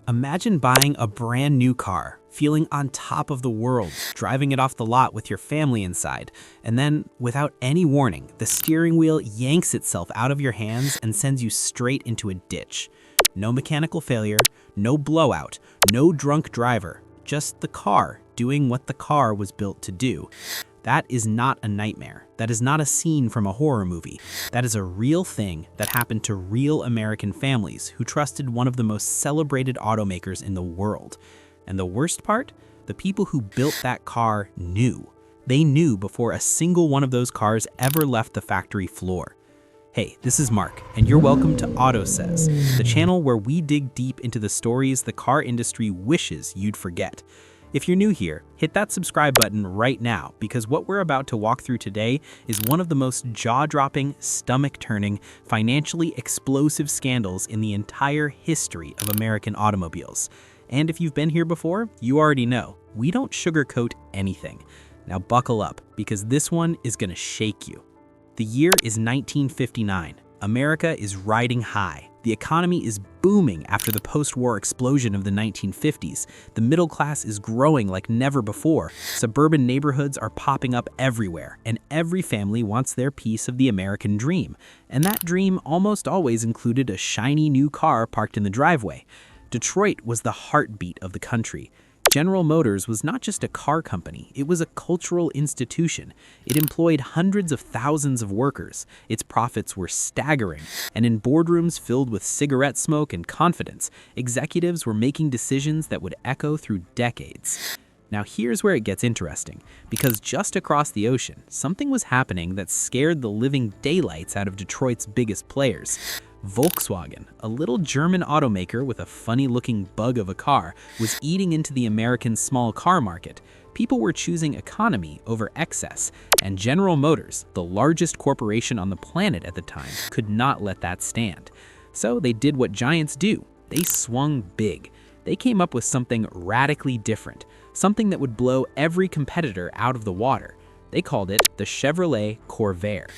Imagine buying a brand new car, feeling on top of the world, driving it off the lot with your family inside, and then, without any warning, the steering wheel yanks itself out of your hands and sends you straight into a ditch. No mechanical failure, no blowout, no drunk driver, just the car doing what the car was built to do. That is not a nightmare. That is not a scene from a horror movie. That is a real thing that happened to real American families who trusted one of the most celebrated automakers in the world. And the worst part? The people who built that car knew. They knew before a single one of those cars ever left the factory floor. Hey, this is Mark, and you're welcome to AUTOSAYS, the channel where we dig deep into the stories the car industry wishes you'd forget. If you're new here, hit that subscribe button right now, because what we're about to walk through today is one of the most jaw-dropping, stomach-turning, financially explosive scandals in the entire history of American automobiles. And if you've been here before, you already know, we don't sugarcoat anything. Now buckle up, because this one is gonna shake you. The year is 1959. America is riding high. The economy is booming after the post-war explosion of the 1950s. The middle class is growing like never before. Suburban neighborhoods are popping up everywhere, and every family wants their piece of the American dream. And that dream almost always included a shiny new car parked in the driveway. Detroit was the heartbeat of the country. General Motors was not just a car company, it was a cultural institution. It employed hundreds of thousands of workers. Its profits were staggering, and in boardrooms filled with cigarette smoke and confidence, executives were making decisions that would echo through decades. Now here's where it gets interesting, because just across the ocean, something was happening that scared the living daylights out of Detroit's biggest players. Volkswagen, a little German automaker with a funny-looking bug of a car, was eating into the American small car market. People were choosing economy over excess, and General Motors, the largest corporation on the planet at the time, could not let that stand. So they did what giants do. They swung big. They came up with something radically different, something that would blow every competitor out of the water. They called it the Chevrolet Corvair.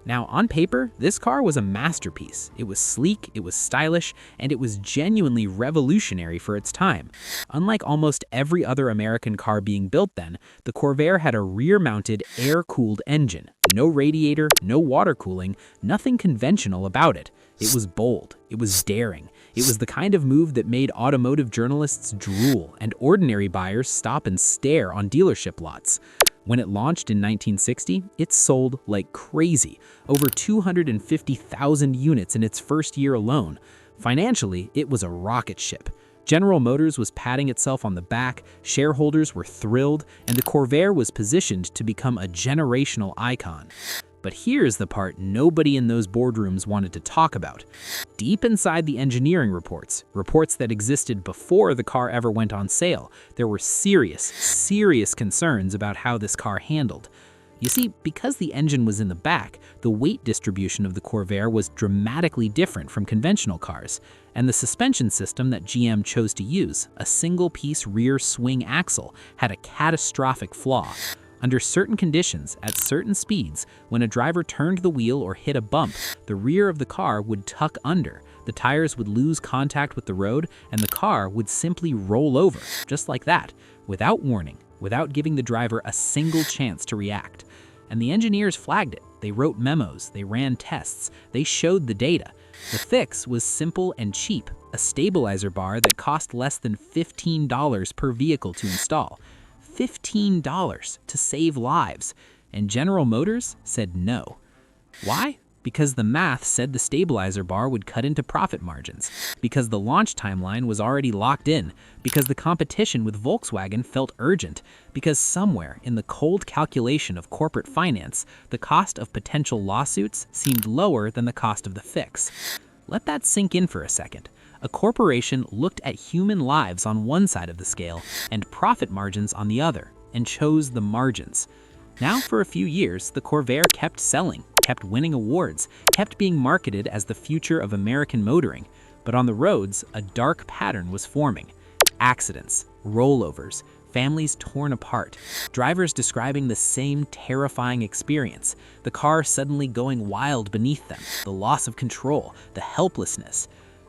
Now, on paper, this car was a masterpiece. It was sleek, it was stylish, and it was genuinely revolutionary for its time. Unlike almost every other American car being built then, the Corvair had a rear-mounted, air-cooled engine. No radiator, no water cooling, nothing conventional about it. It was bold, it was daring. It was the kind of move that made automotive journalists drool and ordinary buyers stop and stare on dealership lots. When it launched in 1960, it sold like crazy, over 250,000 units in its first year alone. Financially, it was a rocket ship. General Motors was patting itself on the back, shareholders were thrilled, and the Corvair was positioned to become a generational icon. But here's the part nobody in those boardrooms wanted to talk about. Deep inside the engineering reports that existed before the car ever went on sale, there were serious concerns about how this car handled. You see, because the engine was in the back, the weight distribution of the Corvair was dramatically different from conventional cars, and the suspension system that GM chose to use, a single-piece rear swing axle, had a catastrophic flaw. Under certain conditions, at certain speeds, when a driver turned the wheel or hit a bump, the rear of the car would tuck under, the tires would lose contact with the road, and the car would simply roll over, just like that, without warning, without giving the driver a single chance to react. And the engineers flagged it. They wrote memos, they ran tests, they showed the data. The fix was simple and cheap, a stabilizer bar that cost less than $15 per vehicle to install. $15 to save lives, and General Motors said no. Why? Because the math said the stabilizer bar would cut into profit margins, because the launch timeline was already locked in, because the competition with Volkswagen felt urgent, because somewhere in the cold calculation of corporate finance, the cost of potential lawsuits seemed lower than the cost of the fix. Let that sink in for a second. A corporation looked at human lives on one side of the scale and profit margins on the other, and chose the margins. Now, for a few years, the Corvair kept selling, kept winning awards, kept being marketed as the future of American motoring. But on the roads, a dark pattern was forming. Accidents, rollovers, families torn apart, drivers describing the same terrifying experience, the car suddenly going wild beneath them, the loss of control, the helplessness.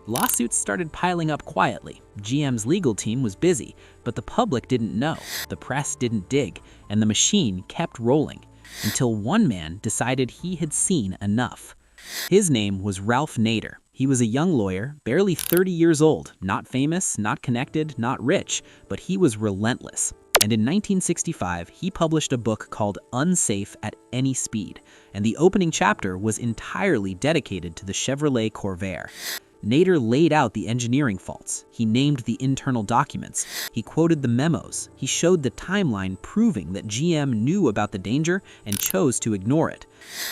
Lawsuits started piling up quietly. GM's legal team was busy, but the public didn't know, the press didn't dig, and the machine kept rolling, until one man decided he had seen enough. His name was Ralph Nader. He was a young lawyer, barely 30 years old, not famous, not connected, not rich, but he was relentless. And in 1965, he published a book called Unsafe at Any Speed, and the opening chapter was entirely dedicated to the Chevrolet Corvair. Nader laid out the engineering faults. He named the internal documents. He quoted the memos. He showed the timeline proving that GM knew about the danger and chose to ignore it.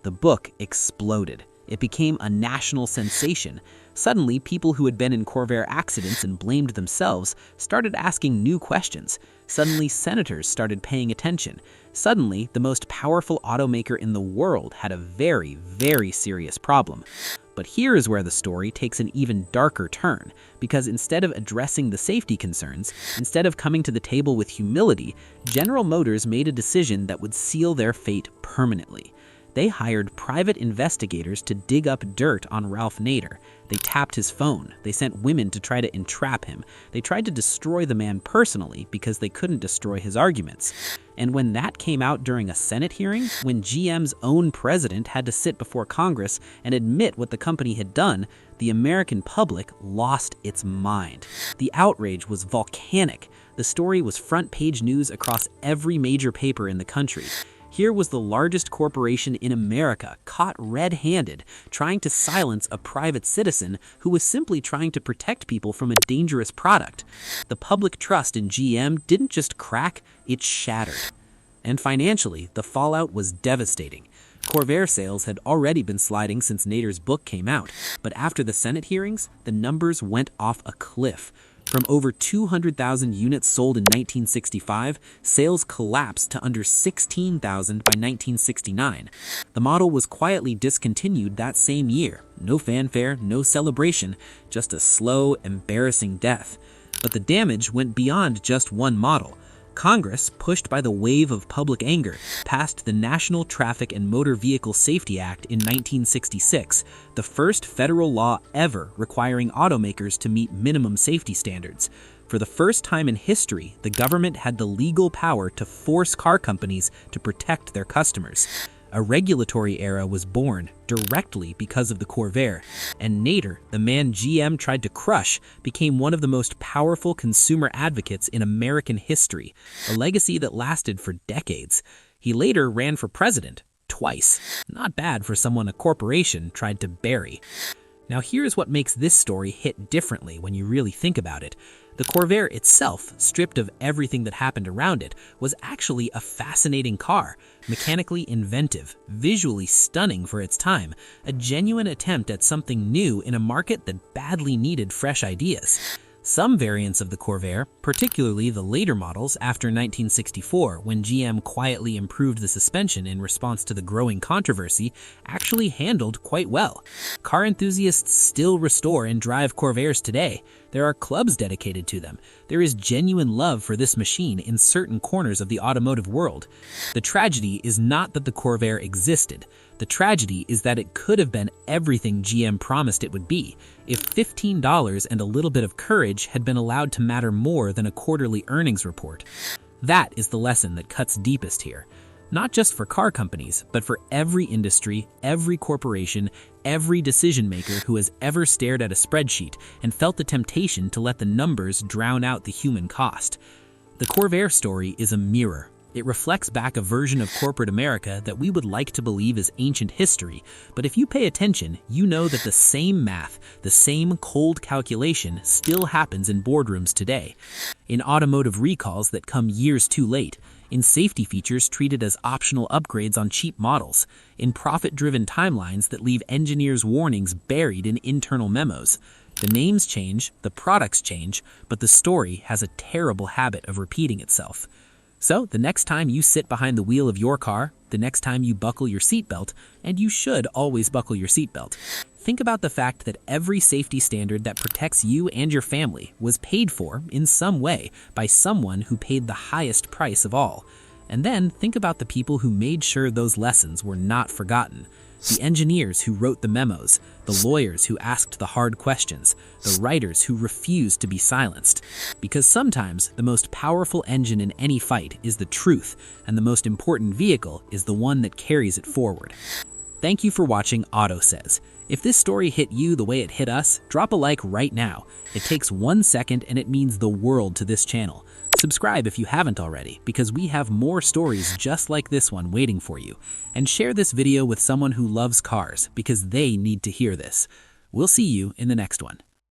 The book exploded. It became a national sensation. Suddenly, people who had been in Corvair accidents and blamed themselves started asking new questions. Suddenly, senators started paying attention. Suddenly, the most powerful automaker in the world had a very, very serious problem. But here is where the story takes an even darker turn, because instead of addressing the safety concerns, instead of coming to the table with humility, General Motors made a decision that would seal their fate permanently. They hired private investigators to dig up dirt on Ralph Nader. They tapped his phone. They sent women to try to entrap him. They tried to destroy the man personally because they couldn't destroy his arguments. And when that came out during a Senate hearing, when GM's own president had to sit before Congress and admit what the company had done, the American public lost its mind. The outrage was volcanic. The story was front-page news across every major paper in the country. Here was the largest corporation in America caught red-handed, trying to silence a private citizen who was simply trying to protect people from a dangerous product. The public trust in GM didn't just crack, it shattered. And financially, the fallout was devastating. Corvair sales had already been sliding since Nader's book came out, but after the Senate hearings, the numbers went off a cliff. From over 200,000 units sold in 1965, sales collapsed to under 16,000 by 1969. The model was quietly discontinued that same year. No fanfare, no celebration, just a slow, embarrassing death. But the damage went beyond just one model. Congress, pushed by the wave of public anger, passed the National Traffic and Motor Vehicle Safety Act in 1966, the first federal law ever requiring automakers to meet minimum safety standards. For the first time in history, the government had the legal power to force car companies to protect their customers. A regulatory era was born directly because of the Corvair, and Nader, the man GM tried to crush, became one of the most powerful consumer advocates in American history, a legacy that lasted for decades. He later ran for president, twice. Not bad for someone a corporation tried to bury. Now here's what makes this story hit differently when you really think about it. The Corvair itself, stripped of everything that happened around it, was actually a fascinating car, mechanically inventive, visually stunning for its time, a genuine attempt at something new in a market that badly needed fresh ideas. Some variants of the Corvair, particularly the later models after 1964, when GM quietly improved the suspension in response to the growing controversy, actually handled quite well. Car enthusiasts still restore and drive Corvairs today. There are clubs dedicated to them. There is genuine love for this machine in certain corners of the automotive world. The tragedy is not that the Corvair existed. The tragedy is that it could have been everything GM promised it would be, if $15 and a little bit of courage had been allowed to matter more than a quarterly earnings report. That is the lesson that cuts deepest here. Not just for car companies, but for every industry, every corporation, every decision maker who has ever stared at a spreadsheet and felt the temptation to let the numbers drown out the human cost. The Corvair story is a mirror. It reflects back a version of corporate America that we would like to believe is ancient history, but if you pay attention, you know that the same math, the same cold calculation still happens in boardrooms today. In automotive recalls that come years too late, in safety features treated as optional upgrades on cheap models, in profit-driven timelines that leave engineers' warnings buried in internal memos. The names change, the products change, but the story has a terrible habit of repeating itself. So, the next time you sit behind the wheel of your car, the next time you buckle your seatbelt, and you should always buckle your seatbelt, think about the fact that every safety standard that protects you and your family was paid for, in some way, by someone who paid the highest price of all. And then think about the people who made sure those lessons were not forgotten. the engineers who wrote the memos, the lawyers who asked the hard questions, the writers who refused to be silenced. Because sometimes the most powerful engine in any fight is the truth, and the most important vehicle is the one that carries it forward. Thank you for watching AUTOSAYS. If this story hit you the way it hit us, drop a like right now. It takes 1 second and it means the world to this channel. Subscribe if you haven't already, because we have more stories just like this one waiting for you. And share this video with someone who loves cars, because they need to hear this. We'll see you in the next one.